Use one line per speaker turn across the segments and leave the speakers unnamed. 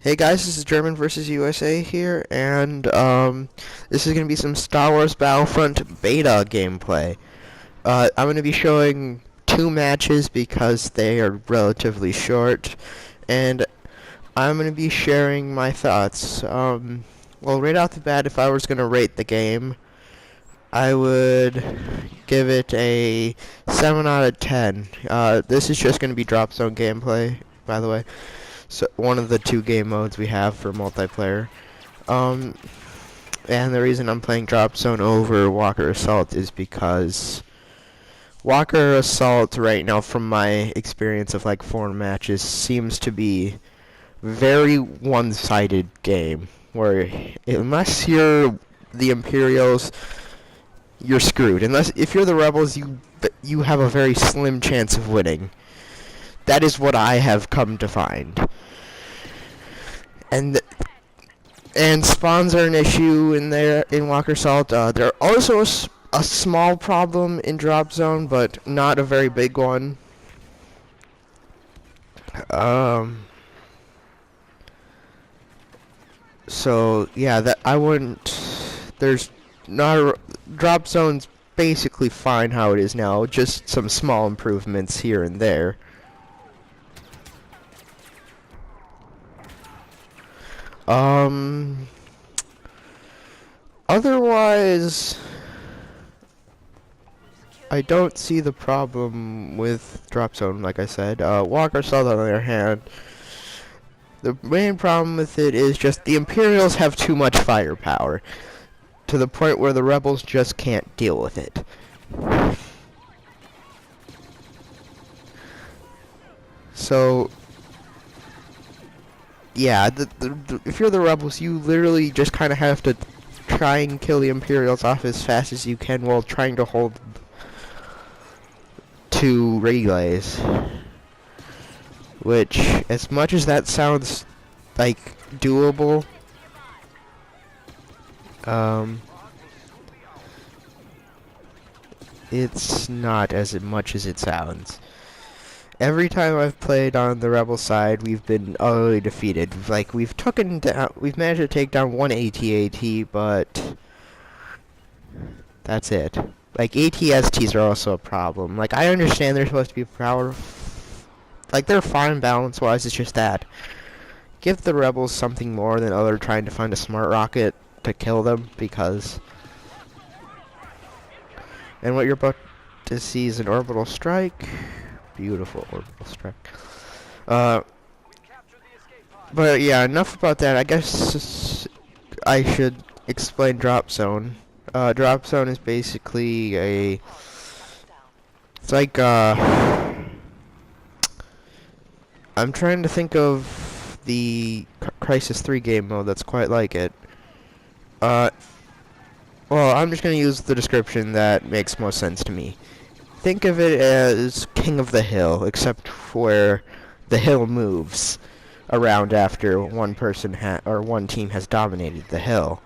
Hey guys, this is German versus USA here, and this is going to be some Star Wars Battlefront beta gameplay. I'm going to be showing two matches because they are relatively short, and I'm going to be sharing my thoughts. Well, right off the bat, if I was going to rate the game, I would give it a 7 out of 10. This is just going to be drop zone gameplay, by the way. So one of the two game modes we have for multiplayer. Um, and the reason I'm playing Drop Zone over Walker Assault is because Walker Assault right now, from my experience of like 4 matches, seems to be very one-sided game. Where unless you're the Imperials, you're screwed. Unless if you're the Rebels, you have a very slim chance of winning. That is what I have come to find. And spawns are an issue in Walker Assault. They're also a small problem in Drop Zone, but not a very big one. So yeah, that I wouldn't. There's not a, Drop Zone's basically fine how it is now. Just some small improvements here and there. Otherwise, I don't see the problem with Drop Zone, like I said. Walker Assault, on the other hand, the main problem with it is just the Imperials have too much firepower, to the point where the Rebels just can't deal with it. So, yeah, if you're the Rebels, you literally just kind of have to try and kill the Imperials off as fast as you can while trying to hold 2 relays. Which, as much as that sounds like doable, it's not as much as it sounds. Every time I've played on the Rebel side, we've been utterly defeated. Like, we've managed to take down 1 AT-AT, but that's it. Like, ATSTs are also a problem. Like, I understand they're supposed to be like, they're fine balance-wise, it's just that. Give the Rebels something more than other trying to find a smart rocket to kill them, because... And what you're about to see is an orbital strike. Beautiful orbital strike. But yeah, enough about that. I guess I should explain Drop Zone. Drop Zone is basically it's like, I'm trying to think of the Crisis 3 game mode that's quite like it. Well, I'm just gonna use the description that makes most sense to me. Think of it as King of the Hill, except where the hill moves around after one person or one team has dominated the hill.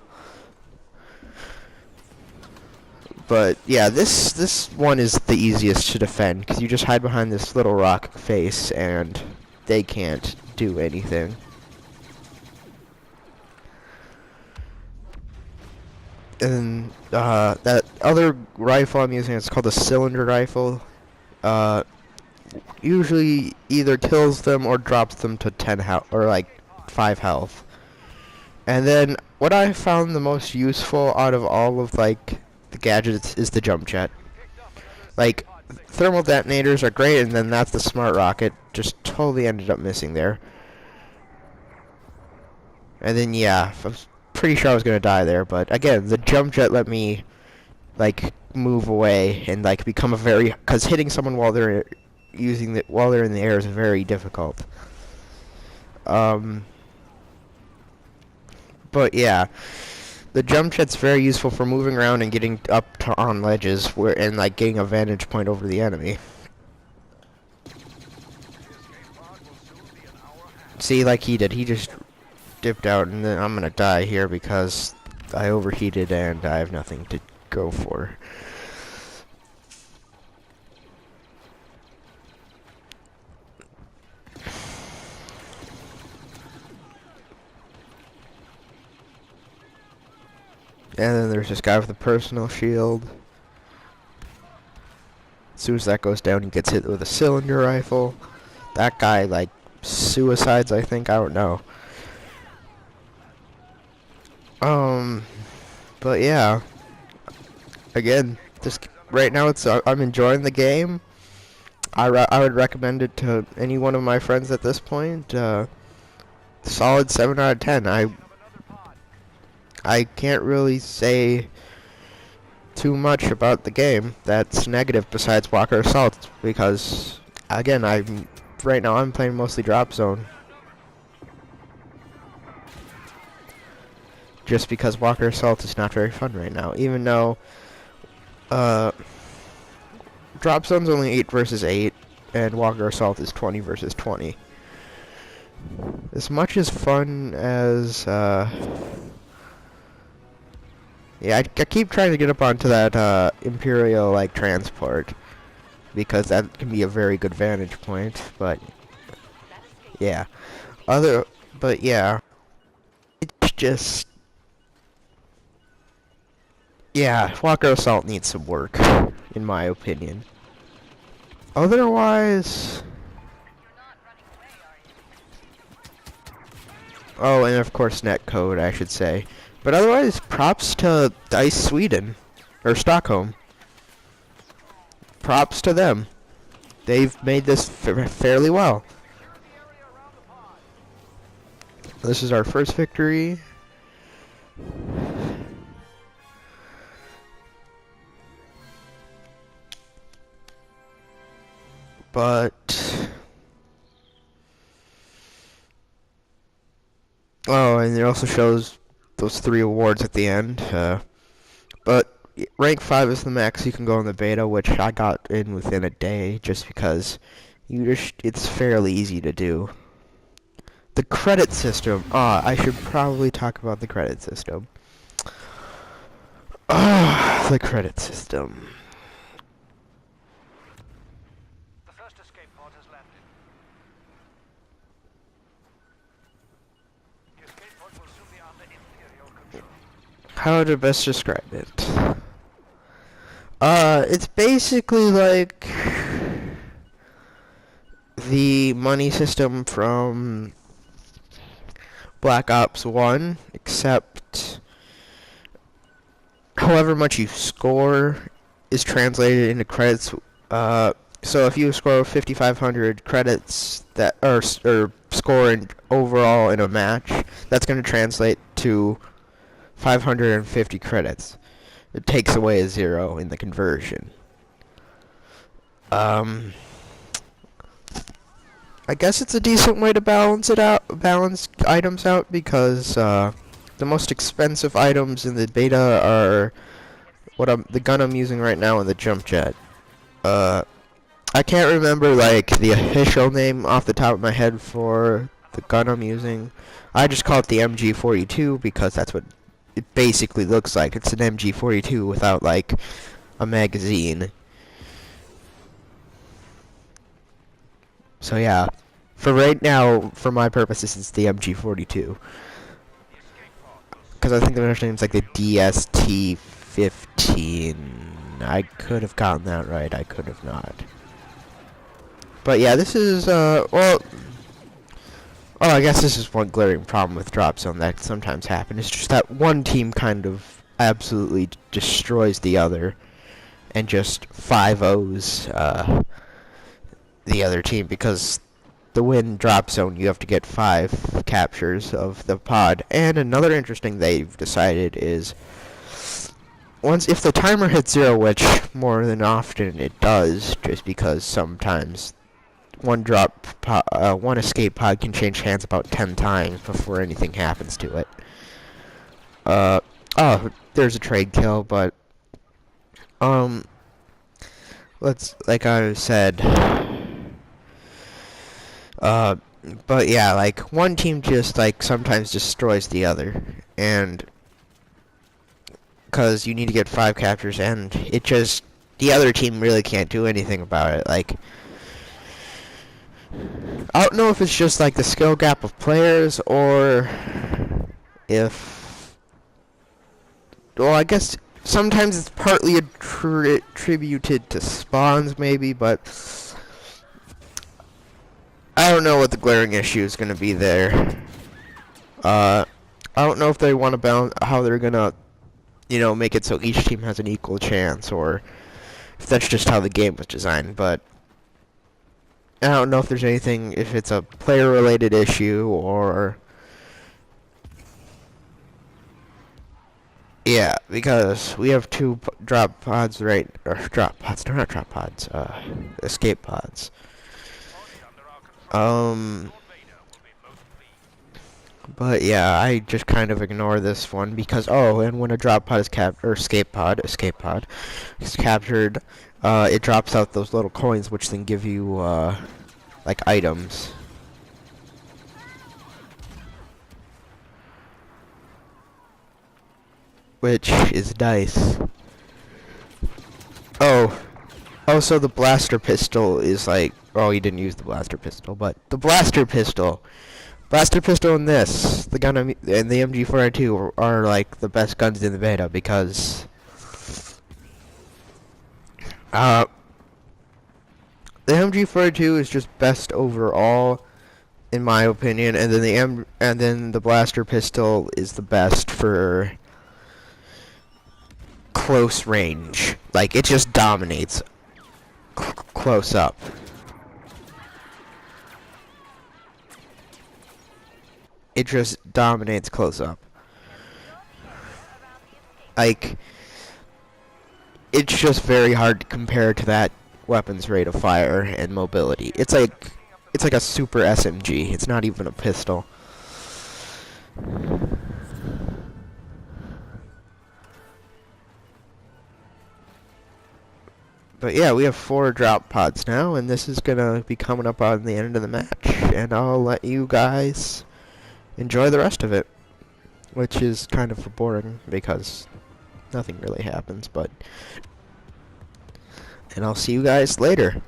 But yeah, this one is the easiest to defend because you just hide behind this little rock face and they can't do anything. And that other rifle I'm using, it's called a cylinder rifle. Usually either kills them or drops them to 10 health or like 5 health. And then what I found the most useful out of all of like the gadgets is the jump jet. Like, thermal detonators are great, and then that's the smart rocket. Just totally ended up missing there. And then yeah, I was pretty sure I was gonna die there, but again, the jump jet let me like move away and like become because hitting someone while they're while they're in the air is very difficult. But yeah, the jump jet's very useful for moving around and getting up on ledges and like getting a vantage point over the enemy. See, like he did, he just dipped out, and then I'm gonna die here because I overheated and I have nothing to go for. And then there's this guy with a personal shield. As soon as that goes down, he gets hit with a cylinder rifle. That guy, like, suicides, I think. I don't know. But yeah. Again, just right now, I'm enjoying the game. I would recommend it to any one of my friends at this point. Solid 7 out of 10. I can't really say too much about the game that's negative besides Walker Assault, because again, right now I'm playing mostly Drop Zone. Just because Walker Assault is not very fun right now, even though Drop Zone's only 8 versus 8 and Walker Assault is 20 versus 20. As much as fun as yeah, I keep trying to get up onto that Imperial like transport, because that can be a very good vantage point. But yeah, it's just, yeah, Walker Assault needs some work, in my opinion. Otherwise, oh, and of course netcode, I should say. But otherwise, props to DICE Sweden, or Stockholm. Props to them. They've made this fairly well. This is our first victory. But oh, and it also shows those 3 awards at the end. But rank 5 is the max you can go in the beta, which I got in within a day, just because it's fairly easy to do. The credit system. I should probably talk about the credit system. The credit system.
The first escape pod has landed. The escape pod will soon be under Imperial control.
How to best describe it? It's basically like the money system from Black Ops 1, except however much you score is translated into credits. So if you score 5,500 credits or score overall in a match, that's going to translate to 550 credits. It takes away a 0 in the conversion. I guess it's a decent way to balance items out, because the most expensive items in the beta are the gun I'm using right now and the jump jet. I can't remember like the official name off the top of my head for the gun I'm using. I just call it the MG42 because that's what it basically looks like. It's an MG42 without like a magazine. So yeah, for right now, for my purposes, it's the MG42. Because I think the original name's like the DST-15. I could have gotten that right, I could have not. But yeah, this is, well, I guess this is one glaring problem with Drop Zone that sometimes happens. It's just that one team kind of absolutely destroys the other and just 5-0s the other team, because to win Drop Zone you have to get 5 captures of the pod. And another interesting they've decided is if the timer hits 0, which more than often it does, just because sometimes one escape pod can change hands about 10 times before anything happens to it. Oh, there's a trade kill, but like I said, but yeah, like one team just like sometimes destroys the other, and because you need to get 5 captures, and the other team really can't do anything about it. Like, I don't know if it's just like the skill gap of players, or if well, I guess sometimes it's partly attributed to spawns, maybe, but I don't know what the glaring issue is going to be there. I don't know if they want to balance how they're going to, make it so each team has an equal chance, or if that's just how the game was designed, but I don't know if there's anything, if it's a player-related issue, or... Yeah, because we have two drop pods or they're not drop pods, escape pods. But yeah, I just kind of ignore this one because, and when a drop pod is escape pod is captured, it drops out those little coins which then give you, like items. Which is nice. So the blaster pistol is like, you didn't use the blaster pistol, but the blaster pistol and this, the gun and the MG4A2 are like the best guns in the beta because, the MG4A2 is just best overall, in my opinion, and then the blaster pistol is the best for close range. Like, it just dominates close up. It just dominates close up. Like, it's just very hard to compare to that weapon's rate of fire and mobility. It's like a super SMG. It's not even a pistol. But yeah, we have 4 drop pods now, and this is gonna be coming up on the end of the match, and I'll let you guys enjoy the rest of it, which is kind of boring because nothing really happens, and I'll see you guys later.